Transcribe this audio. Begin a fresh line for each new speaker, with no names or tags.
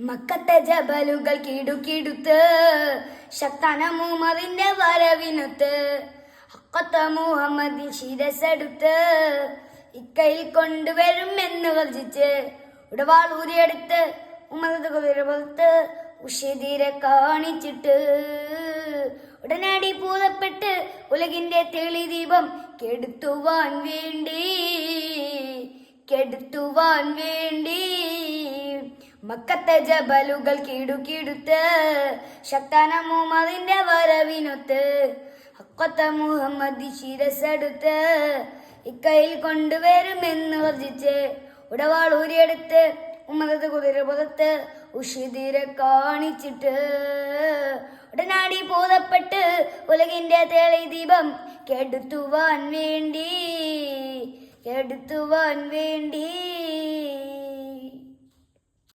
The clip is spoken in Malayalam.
മക്കത്തെ ജബലുകൾ കിടുകിടുത്ത് ശക്തന മുഹമ്മദിന്റെ വരവിനൊത്ത് ഹക്കത്ത മുഹമ്മദിൻ ശിരസെടുത്ത് ഇക്കയിൽ കൊണ്ടുവരും എന്ന് ഗർജിച്ച് ഉടവാൾ ഊരിയെടുത്ത് ഉമ്മദ് കുതിരപുറത്ത് ഉഷധീരെ കാണിച്ചിട്ട് ഉടനടി പൂതപ്പെട്ട് ഉലകിന്റെ തെളിദീപം കെടുത്തുവാൻ വേണ്ടി മക്കത്തെ ജബലുകൾ കിടുകിടുത്ത് ശക്തന മുഹമ്മദിന്റെ വരവിനൊത്ത് ഹക്കത്ത മുഹമ്മദ് ശിരസെടുത്ത് ഇക്കയിൽ കൊണ്ടുവരുമെന്ന് ഗർജിച്ച് ഉടവാൾ ഊരിയെടുത്ത് ഉമ്മദ് കുതിരപുറത്ത് ഉഷിതിരെ കാണിച്ചിട്ട് ഉടനാടി ബോധപ്പെട്ട് ഉലകിന്റെ തെളിദീപം കെടുത്തുവാൻ വേണ്ടി